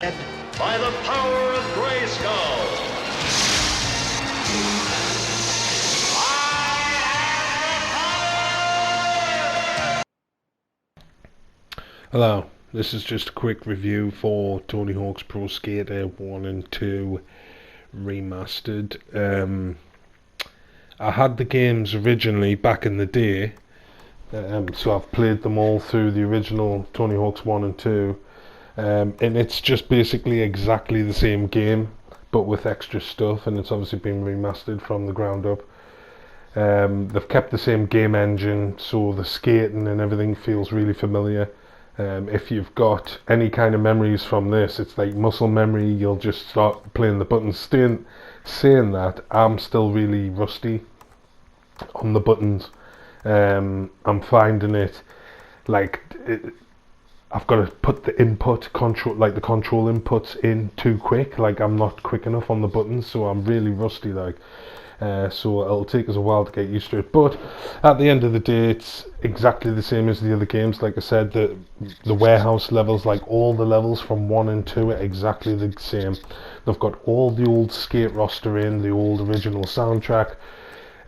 By the power of Grayskull. Hello, this is just a quick review for Tony Hawk's Pro Skater 1 and 2 Remastered. I had the games originally back in the day, so I've played them all through the original Tony Hawk's 1 and 2, and it's just basically exactly the same game, but with extra stuff, and it's obviously been remastered from the ground up. They've kept the same game engine, so the skating and everything feels really familiar. If you've got any kind of memories from this, it's like muscle memory. You'll just start playing the buttons. Saying that, I'm still really rusty on the buttons. I'm finding it like I've got to put the control inputs in too quick. Like I'm not quick enough on the buttons, so I'm really rusty. So it'll take us a while to get used to it, but at the end of the day it's exactly the same as the other games. Like I said, the warehouse levels, like all the levels from 1 and 2 are exactly the same. They've got all the old skate roster in, the old original soundtrack,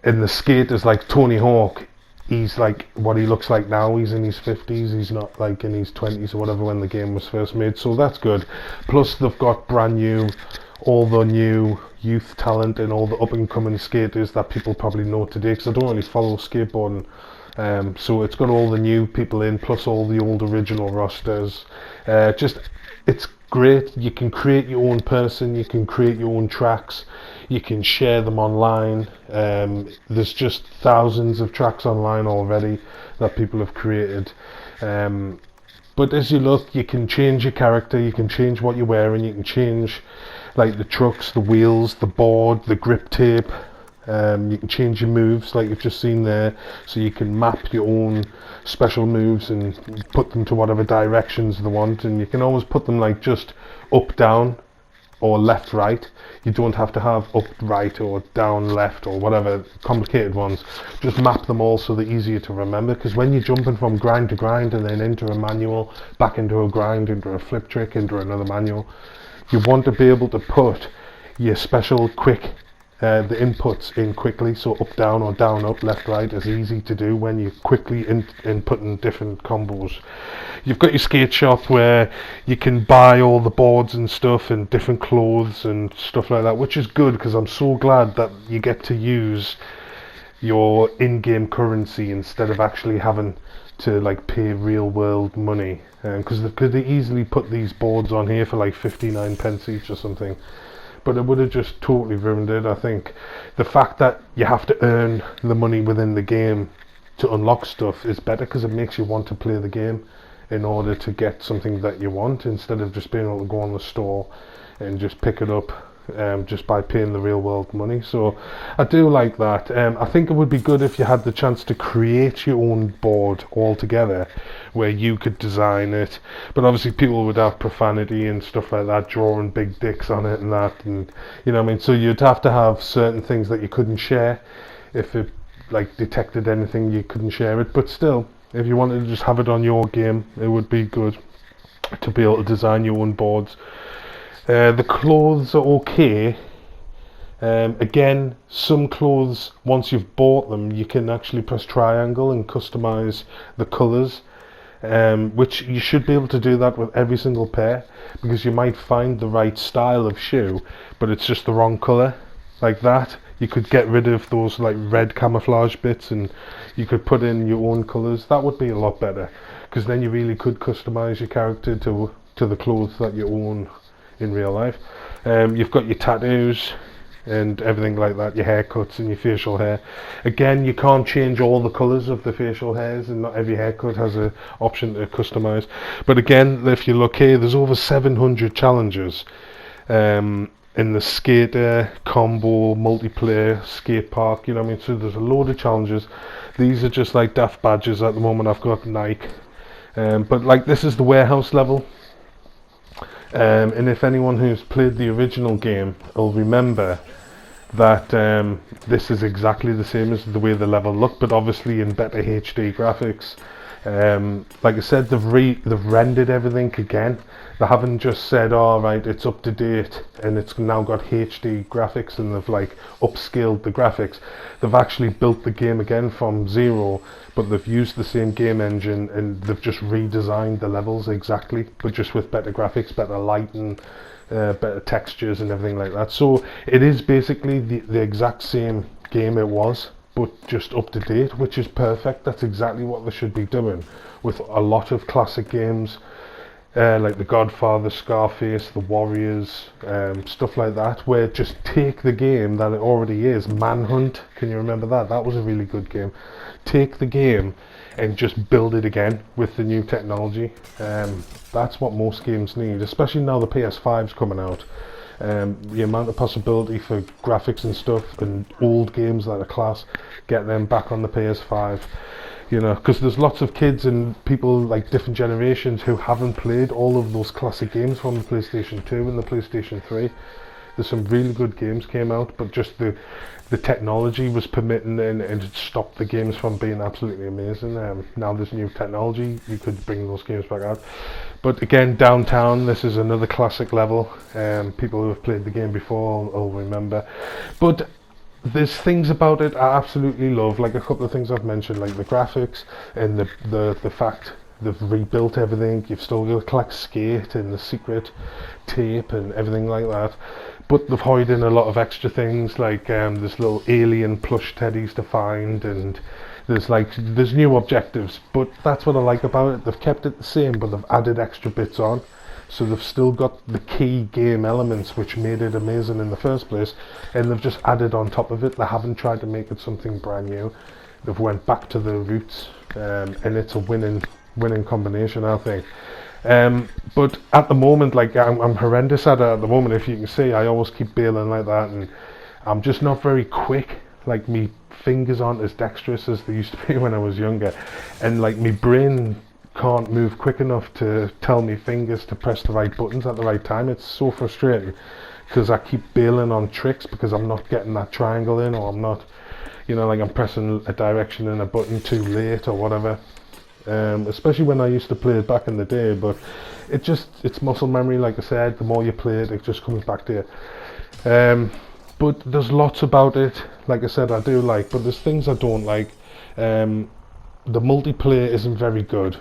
and the skate is like Tony Hawk. He's like what he looks like now. He's in his 50s, he's not like in his 20s or whatever when the game was first made, so that's good. Plus they've got all the new youth talent and all the up and coming skaters that people probably know today, because I don't really follow skateboarding. So it's got all the new people in, plus all the old original rosters. It's great. You can create your own person, you can create your own tracks, you can share them online. There's just thousands of tracks online already that people have created. But as you look, you can change your character, you can change what you're wearing, you can change like the trucks, the wheels, the board, the grip tape. You can change your moves like you've just seen there, so you can map your own special moves and put them to whatever directions they want, and you can always put them like just up, down, or left, right. You don't have to have up, right, or down, left, or whatever complicated ones. Just map them all so they're easier to remember, because when you're jumping from grind to grind and then into a manual, back into a grind, into a flip trick, into another manual, you want to be able to put your special quick the inputs in quickly, so up, down, or down, up, left, right is easy to do when you're quickly inputting different combos. You've got your skate shop where you can buy all the boards and stuff and different clothes and stuff like that, which is good, because I'm so glad that you get to use your in-game currency instead of actually having to like pay real world money, because they could easily put these boards on here for like 59 pence each or something, but it would have just totally ruined it. I think the fact that you have to earn the money within the game to unlock stuff is better, because it makes you want to play the game in order to get something that you want, instead of just being able to go on the store and just pick it up just by paying the real world money. So I do like that. I think it would be good if you had the chance to create your own board altogether, where you could design it, but obviously people would have profanity and stuff like that, drawing big dicks on it and that, and you know what I mean, so you'd have to have certain things that you couldn't share. If it like detected anything, you couldn't share it, but still, if you wanted to just have it on your game, it would be good to be able to design your own boards. The clothes are okay. Again, some clothes, once you've bought them, you can actually press triangle and customize the colours, which you should be able to do that with every single pair, because you might find the right style of shoe, but it's just the wrong colour. Like that, you could get rid of those like red camouflage bits and you could put in your own colours. That would be a lot better, because then you really could customize your character to the clothes that you own in real life. You've got your tattoos and everything like that, your haircuts and your facial hair. Again, you can't change all the colours of the facial hairs, and not every haircut has an option to customize. But again, if you look here, there's over 700 challenges in the skater, combo, multiplayer, skate park, you know what I mean? So there's a load of challenges. These are just like daft badges at the moment. I've got Nike, but like this is the warehouse level. And if anyone who's played the original game will remember that this is exactly the same as the way the level looked, but obviously in better HD graphics. Like I said, they've rendered everything again. They haven't just said, "All right, it's up to date and it's now got HD graphics," and they've like upscaled the graphics. They've actually built the game again from zero, but they've used the same game engine and they've just redesigned the levels exactly, but just with better graphics, better lighting, better textures and everything like that. So it is basically the exact same game it was, but just up to date, which is perfect. That's exactly what they should be doing with a lot of classic games, like The Godfather, Scarface, The Warriors, stuff like that, where just take the game that it already is. Manhunt, can you remember that? That was a really good game. Take the game and just build it again with the new technology. That's what most games need, especially now the PS5's coming out. The amount of possibility for graphics and stuff, and old games that are class, get them back on the PS5. You know, because there's lots of kids and people like different generations who haven't played all of those classic games from the PlayStation 2 and the PlayStation 3. There's some really good games came out, but just the technology was permitting and it stopped the games from being absolutely amazing. Now there's new technology, you could bring those games back out. But again, Downtown, this is another classic level. People who have played the game before will remember. But there's things about it I absolutely love, like a couple of things I've mentioned, like the graphics and the fact they've rebuilt everything. You've still got to collect skate and the secret tape and everything like that, but they've hid in a lot of extra things, like there's little alien plush teddies to find, and there's new objectives. But that's what I like about it. They've kept it the same, but they've added extra bits on. So they've still got the key game elements which made it amazing in the first place, and they've just added on top of it. They haven't tried to make it something brand new. They've went back to the roots, and it's a winning combination, I think. But at the moment, like I'm horrendous at it at the moment. If you can see, I always keep bailing like that, and I'm just not very quick. Like me fingers aren't as dexterous as they used to be when I was younger, and like me brain can't move quick enough to tell me fingers to press the right buttons at the right time. It's so frustrating because I keep bailing on tricks because I'm not getting that triangle in, or I'm not, you know, like I'm pressing a direction and a button too late or whatever. Especially when I used to play it back in the day, but it's muscle memory. Like I said, the more you play it, it just comes back to you. But there's lots about it, like I said, I do like, but there's things I don't like. The multiplayer isn't very good.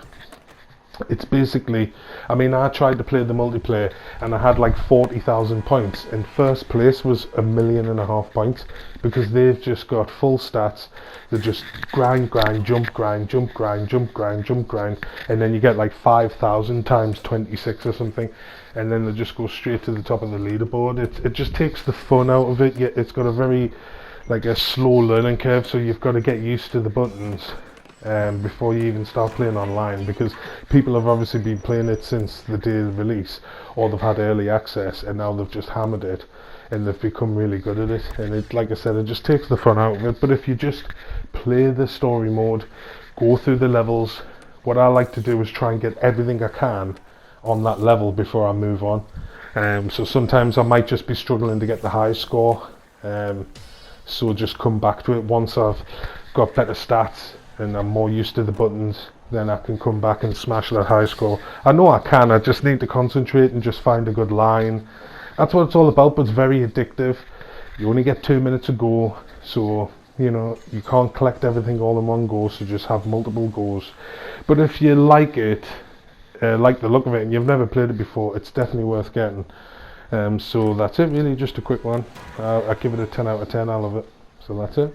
It's basically, I mean, I tried to play the multiplayer and I had like 40,000 points, and first place was 1.5 million points, because they've just got full stats. They just grind, jump, grind, jump, grind, jump, grind, jump, grind, and then you get like 5,000 times 26 or something, and then they just go straight to the top of the leaderboard. It just takes the fun out of it. Yet it's got a very, like a slow learning curve, so you've got to get used to the buttons before you even start playing online, because people have obviously been playing it since the day of release, or they've had early access and now they've just hammered it and they've become really good at it, and it, like I said, it just takes the fun out of it. But if you just play the story mode, go through the levels, what I like to do is try and get everything I can on that level before I move on. So sometimes I might just be struggling to get the high score, so just come back to it once I've got better stats and I'm more used to the buttons. Then I can come back and smash that high score. I know I can, I just need to concentrate and just find a good line. That's what it's all about, but it's very addictive. You only get 2 minutes to go, so you know you can't collect everything all in one go, so just have multiple goes. But if you like it, like the look of it, and you've never played it before, it's definitely worth getting. So that's it really, just a quick one. I give it a 10 out of 10, I love it. So that's it.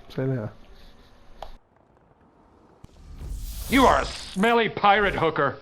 See you later. You are a smelly pirate hooker.